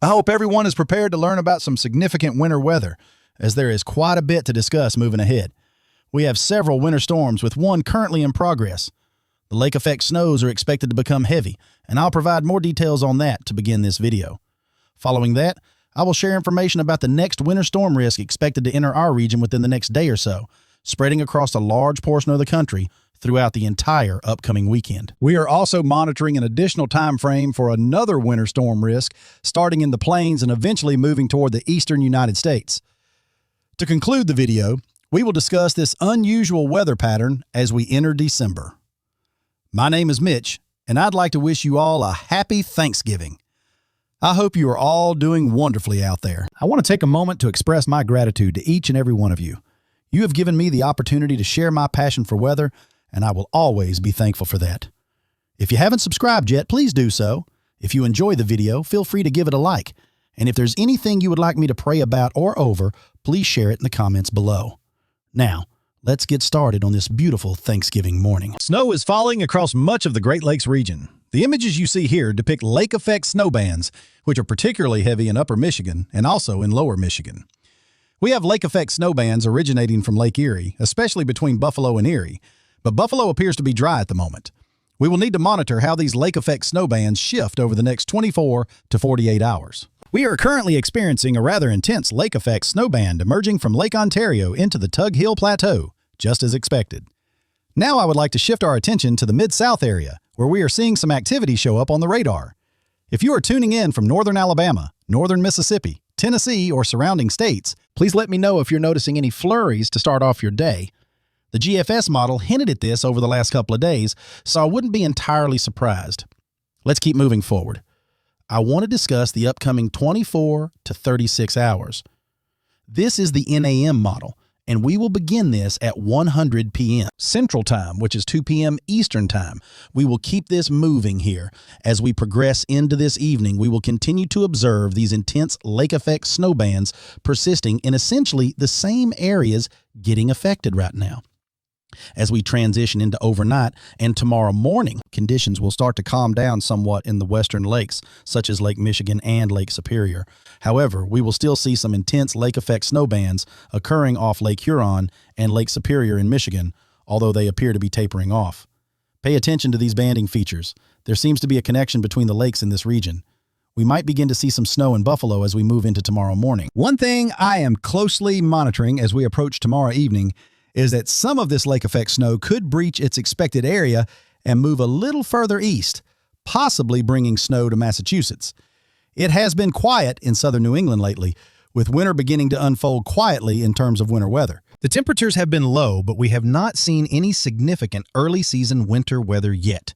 I hope everyone is prepared to learn about some significant winter weather, as there is quite a bit to discuss moving ahead. We have several winter storms, with one currently in progress. The lake effect snows are expected to become heavy, and I'll provide more details on that to begin this video. Following that, I will share information about the next winter storm risk expected to enter our region within the next day or so, spreading across a large portion of the country throughout the entire upcoming weekend. We are also monitoring an additional time frame for another winter storm risk, starting in the plains and eventually moving toward the eastern United States. To conclude the video, we will discuss this unusual weather pattern as we enter December. My name is Mitch, and I'd like to wish you all a happy Thanksgiving. I hope you are all doing wonderfully out there. I want to take a moment to express my gratitude to each and every one of you. You have given me the opportunity to share my passion for weather, and I will always be thankful for that. If you haven't subscribed yet, please do so. If you enjoy the video, feel free to give it a like. And if there's anything you would like me to pray about or over, please share it in the comments below. Now, let's get started on this beautiful Thanksgiving morning. Snow is falling across much of the Great Lakes region. The images you see here depict lake effect snow bands, which are particularly heavy in upper Michigan and also in lower Michigan. We have lake effect snow bands originating from Lake Erie, especially between Buffalo and Erie, but Buffalo appears to be dry at the moment. We will need to monitor how these lake effect snow bands shift over the next 24 to 48 hours. We are currently experiencing a rather intense lake effect snow band emerging from Lake Ontario into the Tug Hill Plateau, just as expected. Now I would like to shift our attention to the Mid-South area, where we are seeing some activity show up on the radar. If you are tuning in from northern Alabama, northern Mississippi, Tennessee, or surrounding states, please let me know if you're noticing any flurries to start off your day. The GFS model hinted at this over the last couple of days, so I wouldn't be entirely surprised. Let's keep moving forward. I want to discuss the upcoming 24 to 36 hours. This is the NAM model, and we will begin this at 100 p.m. Central Time, which is 2 p.m. Eastern Time. We will keep this moving here. As we progress into this evening, we will continue to observe these intense lake effect snow bands persisting in essentially the same areas getting affected right now. As we transition into overnight and tomorrow morning, conditions will start to calm down somewhat in the western lakes, such as Lake Michigan and Lake Superior. However, we will still see some intense lake effect snow bands occurring off Lake Huron and Lake Superior in Michigan, although they appear to be tapering off. Pay attention to these banding features. There seems to be a connection between the lakes in this region. We might begin to see some snow in Buffalo as we move into tomorrow morning. One thing I am closely monitoring as we approach tomorrow evening is that some of this lake effect snow could breach its expected area and move a little further east, possibly bringing snow to Massachusetts. It has been quiet in southern New England lately, with winter beginning to unfold quietly in terms of winter weather. The temperatures have been low, but we have not seen any significant early season winter weather yet.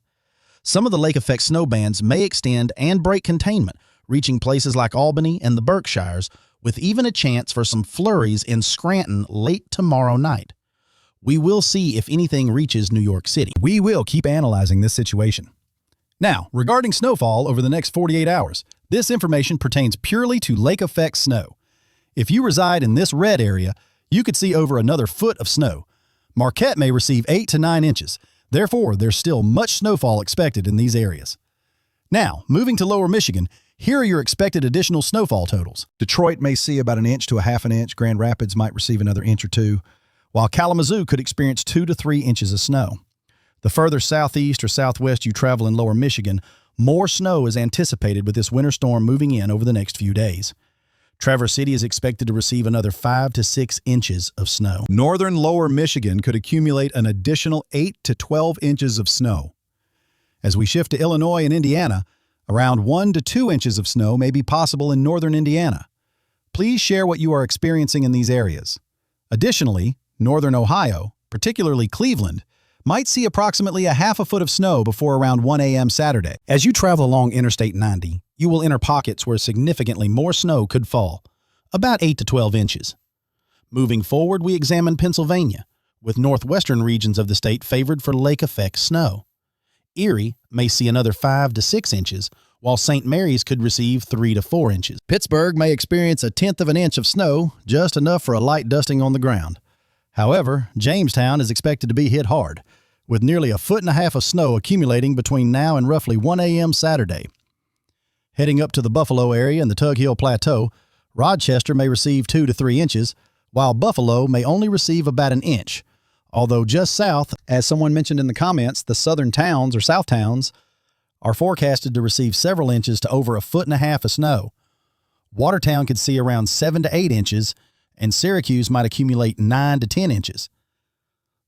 Some of the lake effect snow bands may extend and break containment, reaching places like Albany and the Berkshires, with even a chance for some flurries in Scranton late tomorrow night. We will see if anything reaches New York City. We will keep analyzing this situation. Now, regarding snowfall over the next 48 hours, this information pertains purely to lake effect snow. If you reside in this red area, you could see over another foot of snow. Marquette may receive 8 to 9 inches. Therefore, there's still much snowfall expected in these areas. Now, moving to lower Michigan, here are your expected additional snowfall totals. Detroit may see about 1 inch to 1/2 inch. Grand Rapids might receive another inch or two, while Kalamazoo could experience 2 to 3 inches of snow. The further southeast or southwest you travel in lower Michigan, more snow is anticipated with this winter storm moving in over the next few days. Traverse City is expected to receive another 5 to 6 inches of snow. Northern lower Michigan could accumulate an additional 8 to 12 inches of snow. As we shift to Illinois and Indiana, around 1 to 2 inches of snow may be possible in northern Indiana. Please share what you are experiencing in these areas. Additionally, northern Ohio, particularly Cleveland, might see approximately 1/2 foot of snow before around 1 a.m. Saturday. As you travel along Interstate 90, you will enter pockets where significantly more snow could fall, about 8 to 12 inches. Moving forward, we examine Pennsylvania, with northwestern regions of the state favored for lake effect snow. Erie may see another 5 to 6 inches, while St. Mary's could receive 3 to 4 inches. Pittsburgh may experience 1/10 of an inch of snow, just enough for a light dusting on the ground. However, Jamestown is expected to be hit hard, with nearly 1.5 feet of snow accumulating between now and roughly 1 a.m. Saturday. Heading up to the Buffalo area and the Tug Hill Plateau, Rochester may receive 2 to 3 inches, while Buffalo may only receive about an inch. Although just south, as someone mentioned in the comments, the southern towns or Southtowns are forecasted to receive several inches to over 1.5 feet of snow. Watertown could see around 7 to 8 inches, and Syracuse might accumulate 9 to 10 inches.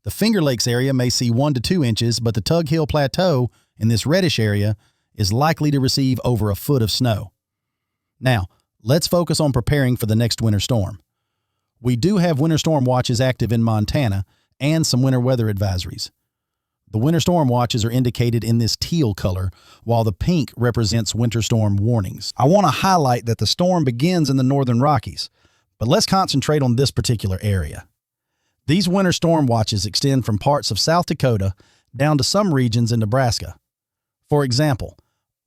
The Finger Lakes area may see 1 to 2 inches, but the Tug Hill Plateau in this reddish area is likely to receive over 1 foot of snow. Now, let's focus on preparing for the next winter storm. We do have winter storm watches active in Montana and some winter weather advisories. The winter storm watches are indicated in this teal color, while the pink represents winter storm warnings. I want to highlight that the storm begins in the northern Rockies, but let's concentrate on this particular area. These winter storm watches extend from parts of South Dakota down to some regions in Nebraska. For example,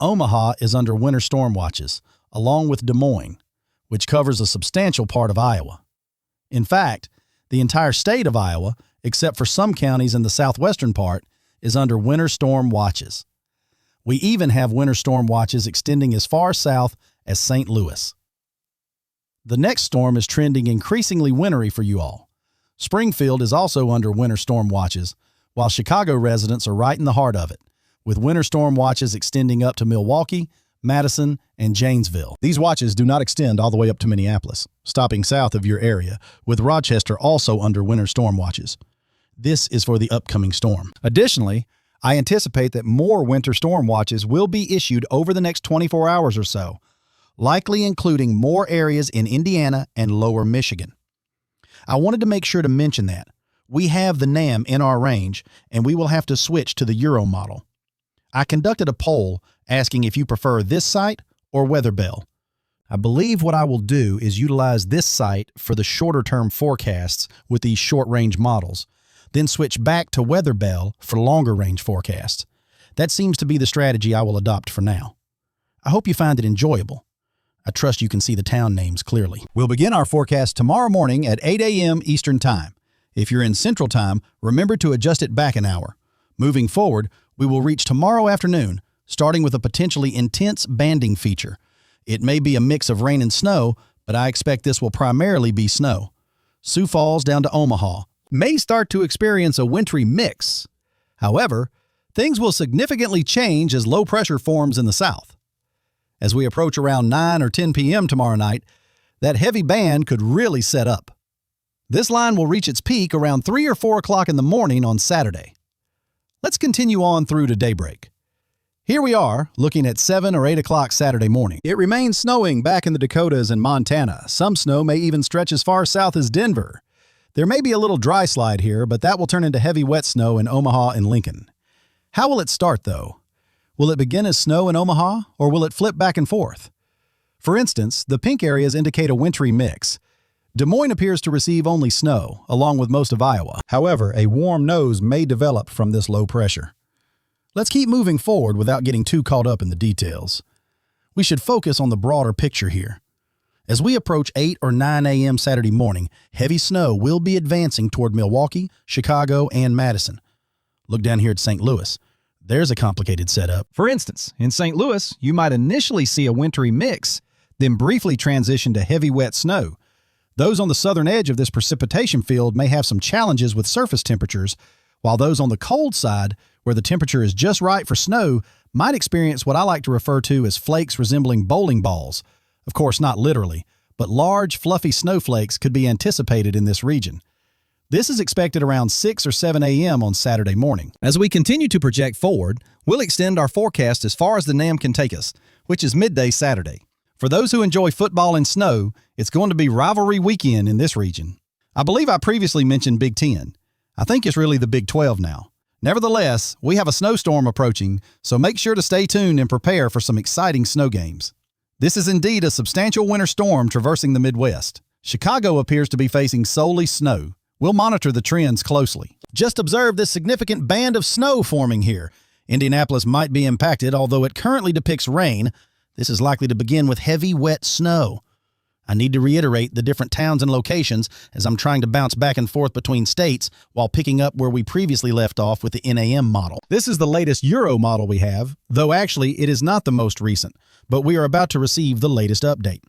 Omaha is under winter storm watches, along with Des Moines, which covers a substantial part of Iowa. In fact, the entire state of Iowa, except for some counties in the southwestern part, is under winter storm watches. We even have winter storm watches extending as far south as St. Louis. The next storm is trending increasingly wintry for you all. Springfield is also under winter storm watches, while Chicago residents are right in the heart of it, with winter storm watches extending up to Milwaukee, Madison, and Janesville. These watches do not extend all the way up to Minneapolis, stopping south of your area, with Rochester also under winter storm watches. This is for the upcoming storm. Additionally, I anticipate that more winter storm watches will be issued over the next 24 hours or so, likely including more areas in Indiana and lower Michigan. I wanted to make sure to mention that. We have the NAM in our range, and we will have to switch to the Euro model. I conducted a poll asking if you prefer this site or Weather Bell. I believe what I will do is utilize this site for the shorter-term forecasts with these short-range models, then switch back to Weather Bell for longer-range forecasts. That seems to be the strategy I will adopt for now. I hope you find it enjoyable. I trust you can see the town names clearly. We'll begin our forecast tomorrow morning at 8 a.m. Eastern Time. If you're in Central Time, remember to adjust it back an hour. Moving forward, we will reach tomorrow afternoon, starting with a potentially intense banding feature. It may be a mix of rain and snow, but I expect this will primarily be snow. Sioux Falls down to Omaha may start to experience a wintry mix. However, things will significantly change as low pressure forms in the south. As we approach around 9 or 10 p.m. tomorrow night, that heavy band could really set up. This line will reach its peak around 3 or 4 o'clock in the morning on Saturday. Let's continue on through to daybreak. Here we are, looking at 7 or 8 o'clock Saturday morning. It remains snowing back in the Dakotas and Montana. Some snow may even stretch as far south as Denver. There may be a little dry slide here, but that will turn into heavy wet snow in Omaha and Lincoln. How will it start, though? Will it begin as snow in Omaha, or will it flip back and forth? For instance, the pink areas indicate a wintry mix. Des Moines appears to receive only snow, along with most of Iowa. However, a warm nose may develop from this low pressure. Let's keep moving forward without getting too caught up in the details. We should focus on the broader picture here. As we approach 8 or 9 a.m. Saturday morning, heavy snow will be advancing toward Milwaukee, Chicago, and Madison. Look down here at St. Louis. There's a complicated setup. For instance, in St. Louis, you might initially see a wintry mix, then briefly transition to heavy wet snow. Those on the southern edge of this precipitation field may have some challenges with surface temperatures, while those on the cold side, where the temperature is just right for snow, might experience what I like to refer to as flakes resembling bowling balls. Of course, not literally, but large, fluffy snowflakes could be anticipated in this region. This is expected around 6 or 7 a.m. on Saturday morning. As we continue to project forward, we'll extend our forecast as far as the NAM can take us, which is midday Saturday. For those who enjoy football and snow, it's going to be rivalry weekend in this region. I believe I previously mentioned Big Ten. I think it's really the Big 12 now. Nevertheless, we have a snowstorm approaching, so make sure to stay tuned and prepare for some exciting snow games. This is indeed a substantial winter storm traversing the Midwest. Chicago appears to be facing solely snow. We'll monitor the trends closely. Just observe this significant band of snow forming here. Indianapolis might be impacted, although it currently depicts rain. This is likely to begin with heavy, wet snow. I need to reiterate the different towns and locations as I'm trying to bounce back and forth between states while picking up where we previously left off with the NAM model. This is the latest Euro model we have, though actually it is not the most recent, but we are about to receive the latest update.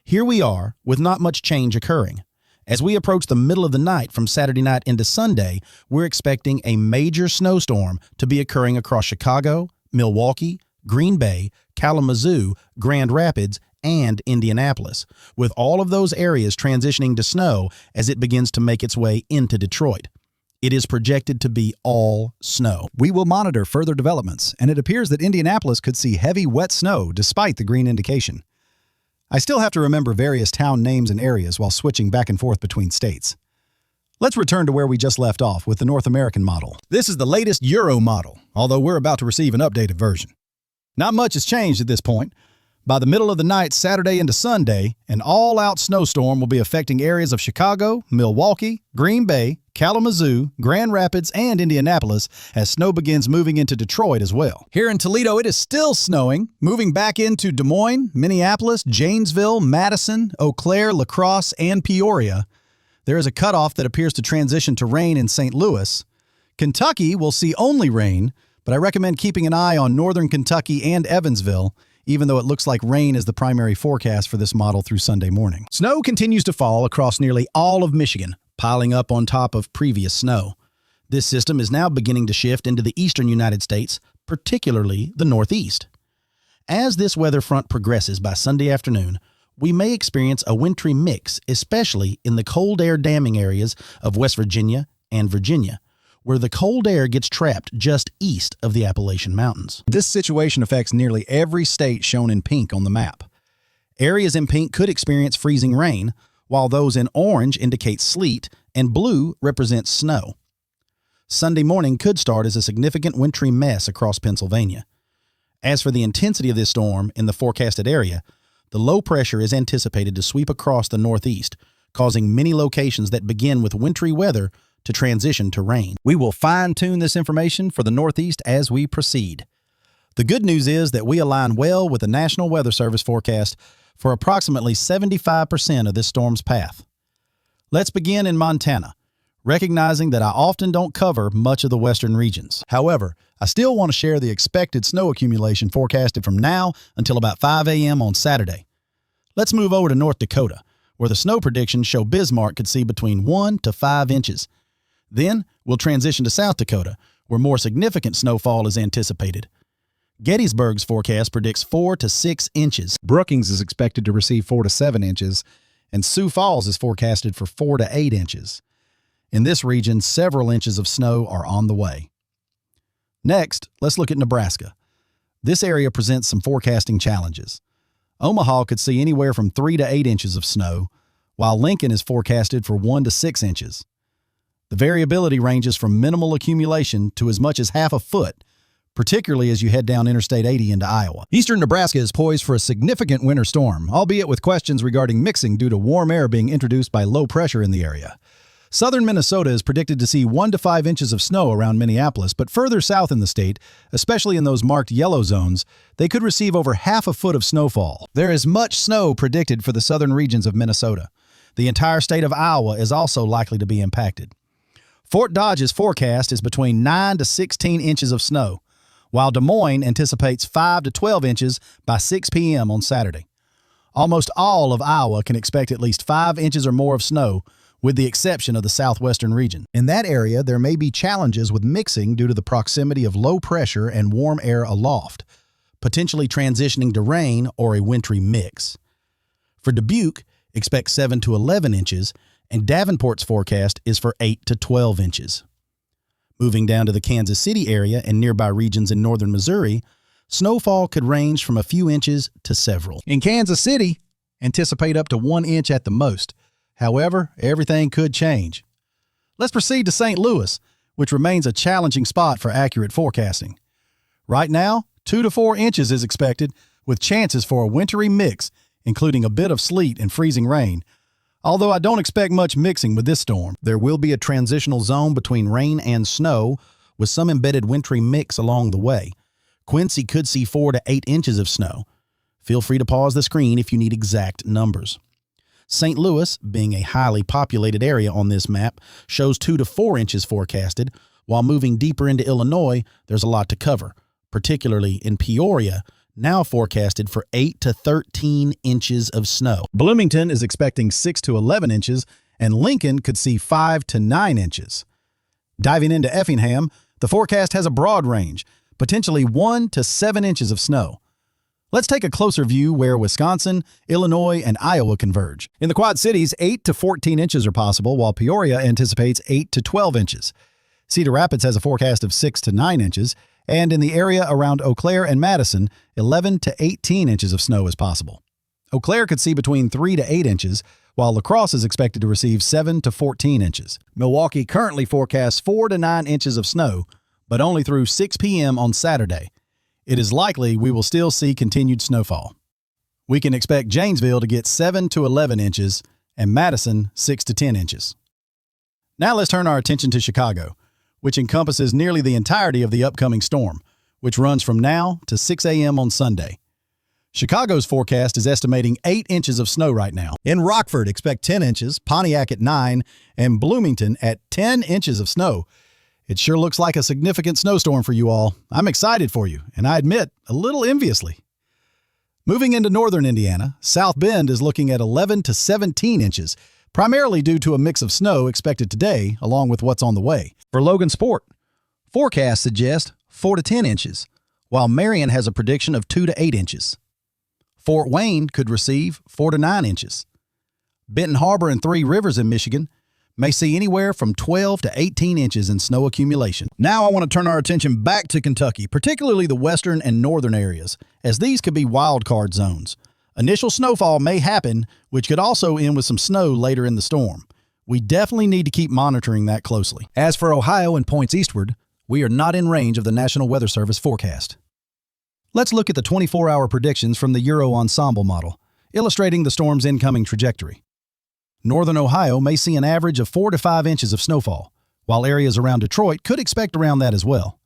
Here we are, with not much change occurring. As we approach the middle of the night from Saturday night into Sunday, we're expecting a major snowstorm to be occurring across Chicago, Milwaukee, Green Bay, Kalamazoo, Grand Rapids, and Indianapolis, with all of those areas transitioning to snow as it begins to make its way into Detroit. It is projected to be all snow. We will monitor further developments, and it appears that Indianapolis could see heavy, wet snow despite the green indication. I still have to remember various town names and areas while switching back and forth between states. Let's return to where we just left off with the North American model. This is the latest Euro model, although we're about to receive an updated version. Not much has changed at this point. By the middle of the night, Saturday into Sunday, an all-out snowstorm will be affecting areas of Chicago, Milwaukee, Green Bay, Kalamazoo, Grand Rapids, and Indianapolis as snow begins moving into Detroit as well. Here in Toledo, it is still snowing, moving back into Des Moines, Minneapolis, Janesville, Madison, Eau Claire, La Crosse, and Peoria. There is a cutoff that appears to transition to rain in St. Louis. Kentucky will see only rain, but I recommend keeping an eye on northern Kentucky and Evansville, even though it looks like rain is the primary forecast for this model through Sunday morning. Snow continues to fall across nearly all of Michigan, piling up on top of previous snow. This system is now beginning to shift into the eastern United States, particularly the Northeast. As this weather front progresses by Sunday afternoon, we may experience a wintry mix, especially in the cold air damming areas of West Virginia and Virginia, where the cold air gets trapped just east of the Appalachian Mountains. This situation affects nearly every state shown in pink on the map. Areas in pink could experience freezing rain, while those in orange indicate sleet and blue represents snow. Sunday morning could start as a significant wintry mess across Pennsylvania. As for the intensity of this storm in the forecasted area, the low pressure is anticipated to sweep across the Northeast, causing many locations that begin with wintry weather to transition to rain. We will fine-tune this information for the Northeast as we proceed. The good news is that we align well with the National Weather Service forecast for approximately 75% of this storm's path. Let's begin in Montana, recognizing that I often don't cover much of the western regions. However, I still want to share the expected snow accumulation forecasted from now until about 5 a.m. on Saturday. Let's move over to North Dakota, where the snow predictions show Bismarck could see between 1 to 5 inches. Then we'll transition to South Dakota, where more significant snowfall is anticipated. Gettysburg's forecast predicts 4 to 6 inches. Brookings is expected to receive 4 to 7 inches, and Sioux Falls is forecasted for 4 to 8 inches. In this region, several inches of snow are on the way. Next, let's look at Nebraska. This area presents some forecasting challenges. Omaha could see anywhere from 3 to 8 inches of snow, while Lincoln is forecasted for 1 to 6 inches. The variability ranges from minimal accumulation to as much as half a foot, particularly as you head down Interstate 80 into Iowa. Eastern Nebraska is poised for a significant winter storm, albeit with questions regarding mixing due to warm air being introduced by low pressure in the area. Southern Minnesota is predicted to see 1 to 5 inches of snow around Minneapolis, but further south in the state, especially in those marked yellow zones, they could receive over half a foot of snowfall. There is much snow predicted for the southern regions of Minnesota. The entire state of Iowa is also likely to be impacted. Fort Dodge's forecast is between 9 to 16 inches of snow, while Des Moines anticipates 5 to 12 inches by 6 p.m. on Saturday. Almost all of Iowa can expect at least 5 inches or more of snow, with the exception of the southwestern region. In that area, there may be challenges with mixing due to the proximity of low pressure and warm air aloft, potentially transitioning to rain or a wintry mix. For Dubuque, expect 7 to 11 inches, and Davenport's forecast is for 8 to 12 inches. Moving down to the Kansas City area and nearby regions in northern Missouri, snowfall could range from a few inches to several. In Kansas City, anticipate up to 1 inch at the most. However, everything could change. Let's proceed to St. Louis, which remains a challenging spot for accurate forecasting. Right now, 2 to 4 inches is expected, with chances for a wintry mix, including a bit of sleet and freezing rain. Although I don't expect much mixing with this storm, there will be a transitional zone between rain and snow, with some embedded wintry mix along the way. Quincy could see 4 to 8 inches of snow. Feel free to pause the screen if you need exact numbers. St. Louis, being a highly populated area on this map, shows 2 to 4 inches forecasted, while moving deeper into Illinois, there's a lot to cover, particularly in Peoria, now forecasted for 8 to 13 inches of snow. Bloomington is expecting 6 to 11 inches, and Lincoln could see 5 to 9 inches. Diving into Effingham, the forecast has a broad range, potentially 1 to 7 inches of snow. Let's take a closer view where Wisconsin, Illinois, and Iowa converge. In the Quad Cities, 8 to 14 inches are possible, while Peoria anticipates 8 to 12 inches. Cedar Rapids has a forecast of 6 to 9 inches, and in the area around Eau Claire and Madison, 11 to 18 inches of snow is possible. Eau Claire could see between 3 to 8 inches, while La Crosse is expected to receive 7 to 14 inches. Milwaukee currently forecasts 4 to 9 inches of snow, but only through 6 p.m. on Saturday. It is likely we will still see continued snowfall. We can expect Janesville to get 7 to 11 inches and Madison 6 to 10 inches. Now let's turn our attention to Chicago, which encompasses nearly the entirety of the upcoming storm, which runs from now to 6 a.m. on Sunday. Chicago's forecast is estimating 8 inches of snow right now. In Rockford, expect 10 inches, Pontiac at 9, and Bloomington at 10 inches of snow. It sure looks like a significant snowstorm for you all. I'm excited for you, and I admit, a little enviously. Moving into northern Indiana, South Bend is looking at 11 to 17 inches, primarily due to a mix of snow expected today, along with what's on the way. For Logansport, forecasts suggest 4 to 10 inches, while Marion has a prediction of 2 to 8 inches. Fort Wayne could receive 4 to 9 inches. Benton Harbor and Three Rivers in Michigan may see anywhere from 12 to 18 inches in snow accumulation. Now I want to turn our attention back to Kentucky, particularly the western and northern areas, as these could be wild card zones. Initial snowfall may happen, which could also end with some snow later in the storm. We definitely need to keep monitoring that closely. As for Ohio and points eastward, we are not in range of the National Weather Service forecast. Let's look at the 24-hour predictions from the Euro Ensemble model, illustrating the storm's incoming trajectory. Northern Ohio may see an average of 4 to 5 inches of snowfall, while areas around Detroit could expect around that as well.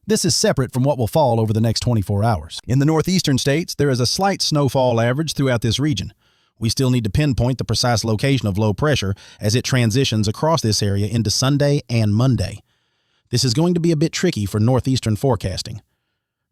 This is separate from what will fall over the next 24 hours. In the northeastern states, there is a slight snowfall average throughout this region. We still need to pinpoint the precise location of low pressure as it transitions across this area into Sunday and Monday. This is going to be a bit tricky for northeastern forecasting.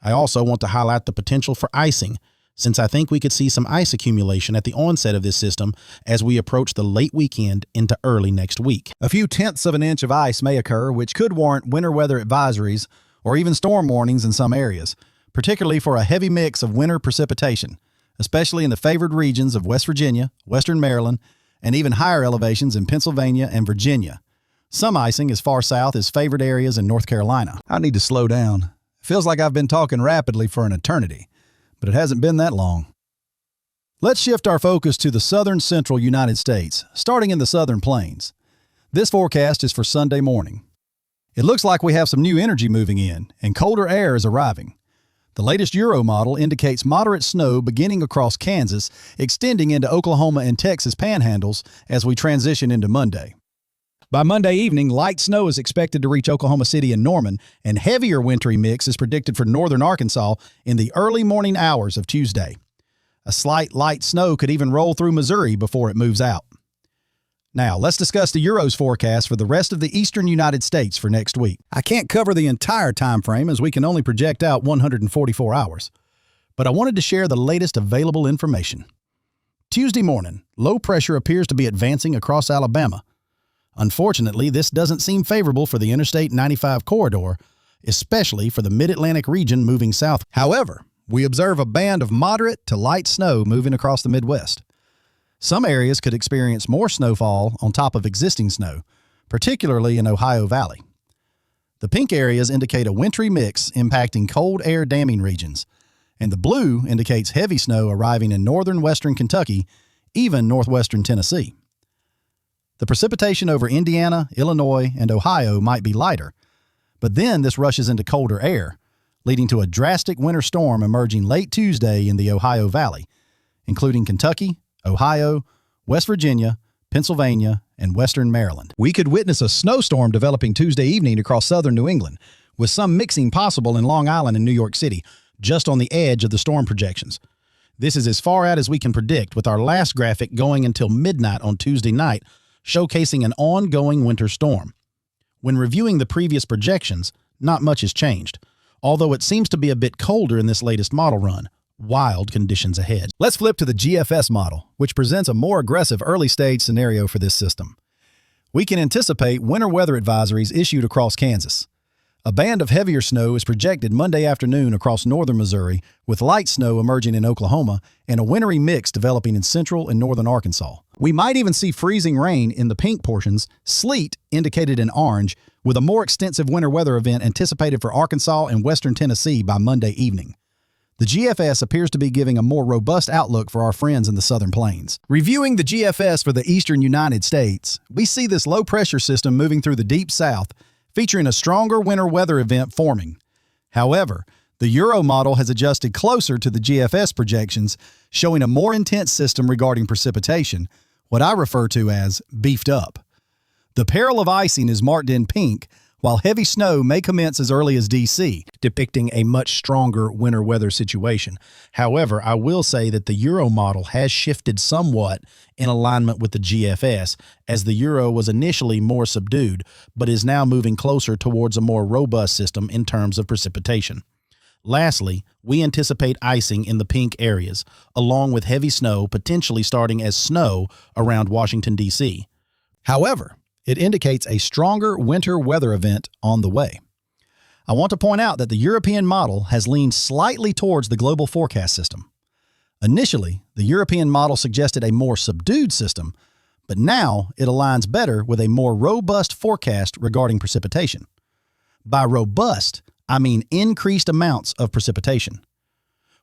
I also want to highlight the potential for icing, since I think we could see some ice accumulation at the onset of this system as we approach the late weekend into early next week. A few tenths of an inch of ice may occur, which could warrant winter weather advisories or even storm warnings in some areas, particularly for a heavy mix of winter precipitation, especially in the favored regions of West Virginia, western Maryland, and even higher elevations in Pennsylvania and Virginia. Some icing as far south as favored areas in North Carolina. I need to slow down. It feels like I've been talking rapidly for an eternity, but it hasn't been that long. Let's shift our focus to the southern central United States, starting in the southern plains. This forecast is for Sunday morning. It looks like we have some new energy moving in, and colder air is arriving. The latest Euro model indicates moderate snow beginning across Kansas, extending into Oklahoma and Texas panhandles as we transition into Monday. By Monday evening, light snow is expected to reach Oklahoma City and Norman, and heavier wintry mix is predicted for northern Arkansas in the early morning hours of Tuesday. A slight light snow could even roll through Missouri before it moves out. Now, let's discuss the Euro's forecast for the rest of the eastern United States for next week. I can't cover the entire time frame as we can only project out 144 hours, but I wanted to share the latest available information. Tuesday morning, low pressure appears to be advancing across Alabama. Unfortunately, this doesn't seem favorable for the Interstate 95 corridor, especially for the Mid-Atlantic region moving south. However, we observe a band of moderate to light snow moving across the Midwest. Some areas could experience more snowfall on top of existing snow, particularly in Ohio Valley. The pink areas indicate a wintry mix impacting cold air damming regions, and the blue indicates heavy snow arriving in northern western Kentucky, even northwestern Tennessee. The precipitation over Indiana, Illinois, and Ohio might be lighter, but then this rushes into colder air, leading to a drastic winter storm emerging late Tuesday in the Ohio Valley, including Kentucky, Ohio, West Virginia, Pennsylvania, and western Maryland. We could witness a snowstorm developing Tuesday evening across southern New England, with some mixing possible in Long Island and New York City, just on the edge of the storm projections. This is as far out as we can predict, with our last graphic going until midnight on Tuesday night, showcasing an ongoing winter storm. When reviewing the previous projections, not much has changed, although it seems to be a bit colder in this latest model run. Wild conditions ahead. Let's flip to the GFS model, which presents a more aggressive early-stage scenario for this system. We can anticipate winter weather advisories issued across Kansas. A band of heavier snow is projected Monday afternoon across northern Missouri, with light snow emerging in Oklahoma and a wintry mix developing in central and northern Arkansas. We might even see freezing rain in the pink portions, sleet indicated in orange, with a more extensive winter weather event anticipated for Arkansas and western Tennessee by Monday evening. The GFS appears to be giving a more robust outlook for our friends in the southern plains. Reviewing the GFS for the eastern United States, we see this low-pressure system moving through the deep south, featuring a stronger winter weather event forming. However, the Euro model has adjusted closer to the GFS projections, showing a more intense system regarding precipitation, what I refer to as beefed up. The peril of icing is marked in pink, while heavy snow may commence as early as DC, depicting a much stronger winter weather situation. However, I will say that the Euro model has shifted somewhat in alignment with the GFS, as the Euro was initially more subdued, but is now moving closer towards a more robust system in terms of precipitation. Lastly, we anticipate icing in the pink areas, along with heavy snow potentially starting as snow around Washington, D.C. However, it indicates a stronger winter weather event on the way. I want to point out that the European model has leaned slightly towards the global forecast system. Initially, the European model suggested a more subdued system, but now it aligns better with a more robust forecast regarding precipitation. By robust, I mean increased amounts of precipitation.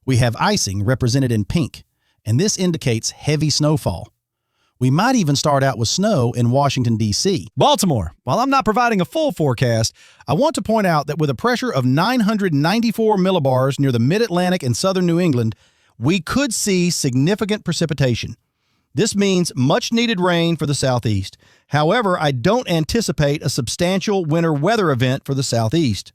We have icing represented in pink, and this indicates heavy snowfall. We might even start out with snow in Washington, D.C. Baltimore. While I'm not providing a full forecast, I want to point out that with a pressure of 994 millibars near the mid-Atlantic and southern New England, we could see significant precipitation. This means much-needed rain for the southeast. However, I don't anticipate a substantial winter weather event for the southeast.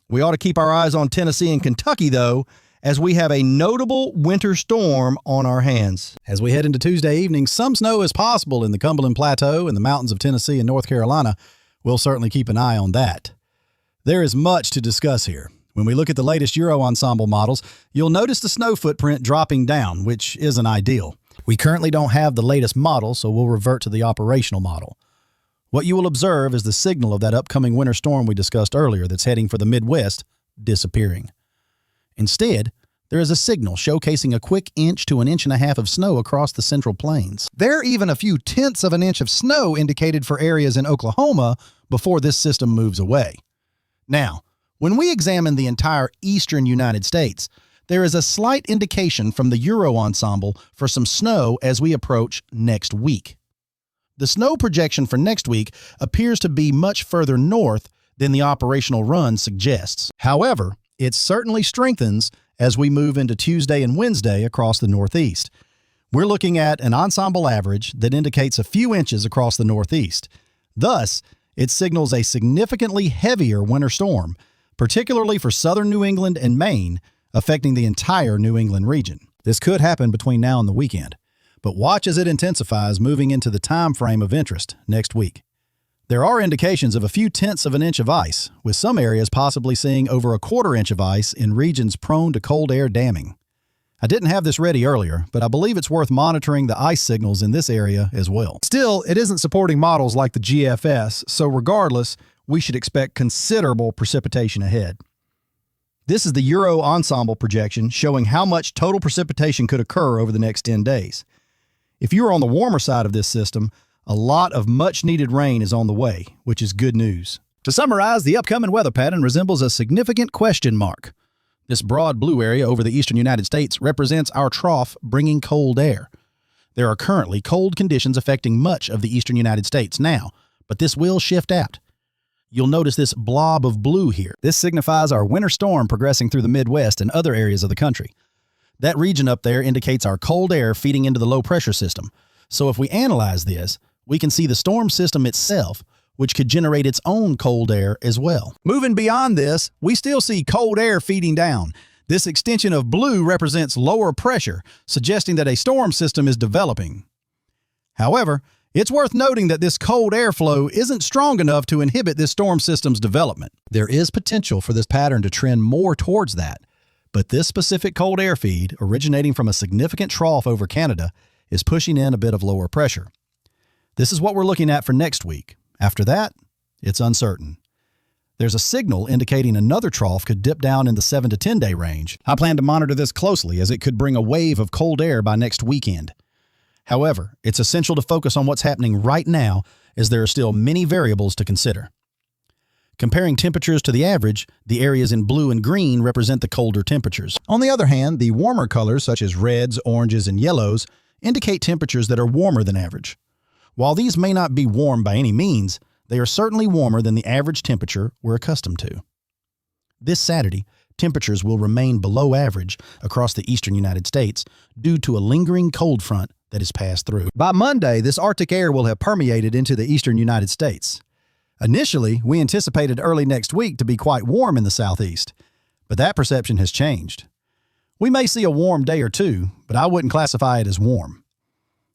We ought to keep our eyes on Tennessee and Kentucky, though, as we have a notable winter storm on our hands. As we head into Tuesday evening, some snow is possible in the Cumberland Plateau and the mountains of Tennessee and North Carolina. We'll certainly keep an eye on that. There is much to discuss here. When we look at the latest Euro ensemble models, you'll notice the snow footprint dropping down, which isn't ideal. We currently don't have the latest model, so we'll revert to the operational model. What you will observe is the signal of that upcoming winter storm we discussed earlier that's heading for the Midwest disappearing. Instead, there is a signal showcasing a quick inch to an inch and a half of snow across the central plains. There are even a few tenths of an inch of snow indicated for areas in Oklahoma before this system moves away. Now, when we examine the entire eastern United States, there is a slight indication from the Euro ensemble for some snow as we approach next week. The snow projection for next week appears to be much further north than the operational run suggests. However, it certainly strengthens as we move into Tuesday and Wednesday across the Northeast. We're looking at an ensemble average that indicates a few inches across the Northeast. Thus, it signals a significantly heavier winter storm, particularly for southern New England and Maine, affecting the entire New England region. This could happen between now and the weekend, but watch as it intensifies moving into the time frame of interest next week. There are indications of a few tenths of an inch of ice, with some areas possibly seeing over a quarter inch of ice in regions prone to cold air damming. I didn't have this ready earlier, but I believe it's worth monitoring the ice signals in this area as well. Still, it isn't supporting models like the GFS, so regardless, we should expect considerable precipitation ahead. This is the Euro ensemble projection showing how much total precipitation could occur over the next 10 days. If you're on the warmer side of this system, a lot of much-needed rain is on the way, which is good news. To summarize, the upcoming weather pattern resembles a significant question mark. This broad blue area over the eastern United States represents our trough bringing cold air. There are currently cold conditions affecting much of the eastern United States now, but this will shift out. You'll notice this blob of blue here. This signifies our winter storm progressing through the Midwest and other areas of the country. That region up there indicates our cold air feeding into the low-pressure system. So if we analyze this, we can see the storm system itself, which could generate its own cold air as well. Moving beyond this, we still see cold air feeding down. This extension of blue represents lower pressure, suggesting that a storm system is developing. However, it's worth noting that this cold airflow isn't strong enough to inhibit this storm system's development. There is potential for this pattern to trend more towards that, but this specific cold air feed, originating from a significant trough over Canada, is pushing in a bit of lower pressure. This is what we're looking at for next week. After that, it's uncertain. There's a signal indicating another trough could dip down in the 7 to 10 day range. I plan to monitor this closely as it could bring a wave of cold air by next weekend. However, it's essential to focus on what's happening right now as there are still many variables to consider. Comparing temperatures to the average, the areas in blue and green represent the colder temperatures. On the other hand, the warmer colors such as reds, oranges, and yellows indicate temperatures that are warmer than average. While these may not be warm by any means, they are certainly warmer than the average temperature we're accustomed to. This Saturday, temperatures will remain below average across the eastern United States due to a lingering cold front that has passed through. By Monday, this Arctic air will have permeated into the eastern United States. Initially, we anticipated early next week to be quite warm in the southeast, but that perception has changed. We may see a warm day or two, but I wouldn't classify it as warm.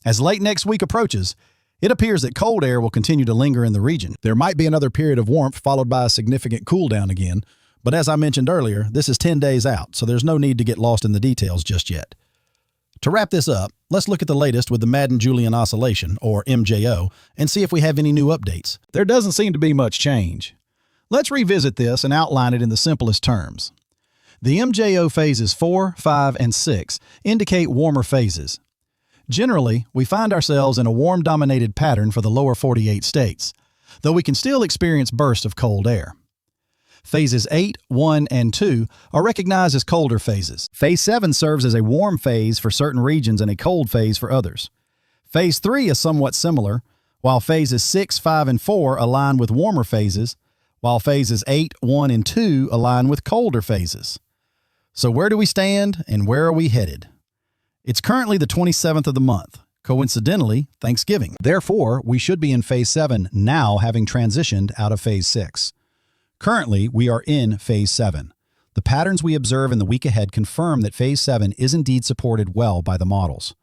As late next week approaches, it appears that cold air will continue to linger in the region. There might be another period of warmth followed by a significant cool down again, but as I mentioned earlier, this is 10 days out, so there's no need to get lost in the details just yet. To wrap this up, let's look at the latest with the Madden-Julian Oscillation, or MJO, and see if we have any new updates. There doesn't seem to be much change. Let's revisit this and outline it in the simplest terms. The MJO phases 4, 5, and 6 indicate warmer phases. Generally, we find ourselves in a warm-dominated pattern for the lower 48 states, though we can still experience bursts of cold air. Phases 8, 1, and 2 are recognized as colder phases. Phase 7 serves as a warm phase for certain regions and a cold phase for others. Phase 3 is somewhat similar, while phases 6, 5, and 4 align with warmer phases, while phases 8, 1, and 2 align with colder phases. So where do we stand and where are we headed? It's currently the 27th of the month, coincidentally, Thanksgiving. Therefore, we should be in Phase 7 now, having transitioned out of Phase 6. Currently, we are in Phase 7. The patterns we observe in the week ahead confirm that Phase 7 is indeed supported well by the models.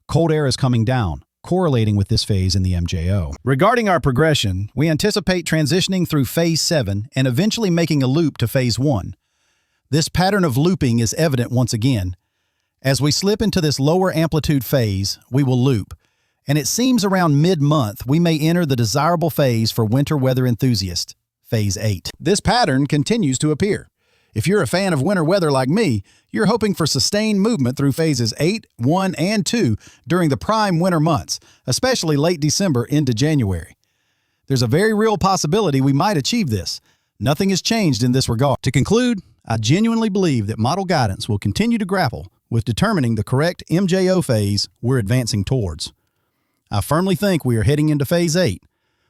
Cold air is coming down, correlating with this phase in the MJO. Regarding our progression, we anticipate transitioning through Phase 7 and eventually making a loop to Phase 1. This pattern of looping is evident once again. As we slip into this lower amplitude phase, we will loop, and it seems around mid-month we may enter the desirable phase for winter weather enthusiasts, Phase 8. This pattern continues to appear. If you're a fan of winter weather like me, you're hoping for sustained movement through Phases 8, 1, and 2 during the prime winter months, especially late December into January. There's a very real possibility we might achieve this. Nothing has changed in this regard. To conclude, I genuinely believe that model guidance will continue to grapple with determining the correct MJO phase we're advancing towards. I firmly think we are heading into Phase 8,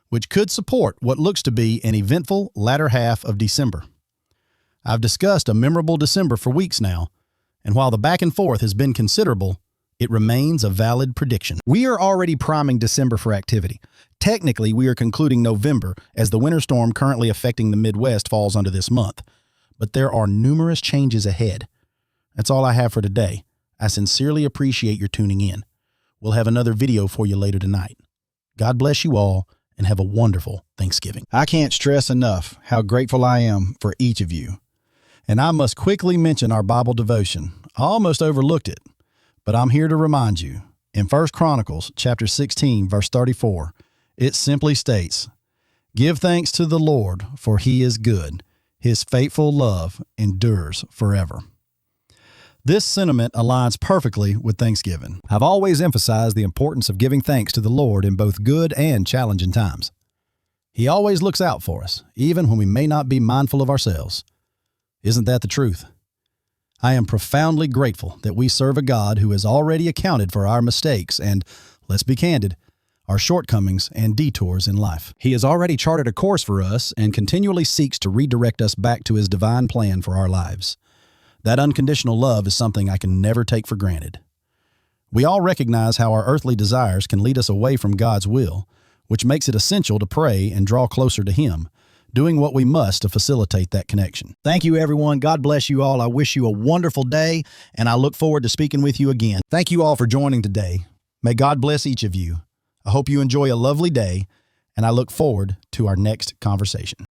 which could support what looks to be an eventful latter half of December. I've discussed a memorable December for weeks now, and while the back and forth has been considerable, it remains a valid prediction. We are already priming December for activity. Technically, we are concluding November as the winter storm currently affecting the Midwest falls under this month, but there are numerous changes ahead. That's all I have for today. I sincerely appreciate your tuning in. We'll have another video for you later tonight. God bless you all, and have a wonderful Thanksgiving. I can't stress enough how grateful I am for each of you. And I must quickly mention our Bible devotion. I almost overlooked it, but I'm here to remind you. In 1 Chronicles chapter 16, verse 34, it simply states, "Give thanks to the Lord, for he is good. His faithful love endures forever." This sentiment aligns perfectly with Thanksgiving. I've always emphasized the importance of giving thanks to the Lord in both good and challenging times. He always looks out for us, even when we may not be mindful of ourselves. Isn't that the truth? I am profoundly grateful that we serve a God who has already accounted for our mistakes and, let's be candid, our shortcomings and detours in life. He has already charted a course for us and continually seeks to redirect us back to his divine plan for our lives. That unconditional love is something I can never take for granted. We all recognize how our earthly desires can lead us away from God's will, which makes it essential to pray and draw closer to him, doing what we must to facilitate that connection. Thank you, everyone. God bless you all. I wish you a wonderful day, and I look forward to speaking with you again. Thank you all for joining today. May God bless each of you. I hope you enjoy a lovely day, and I look forward to our next conversation.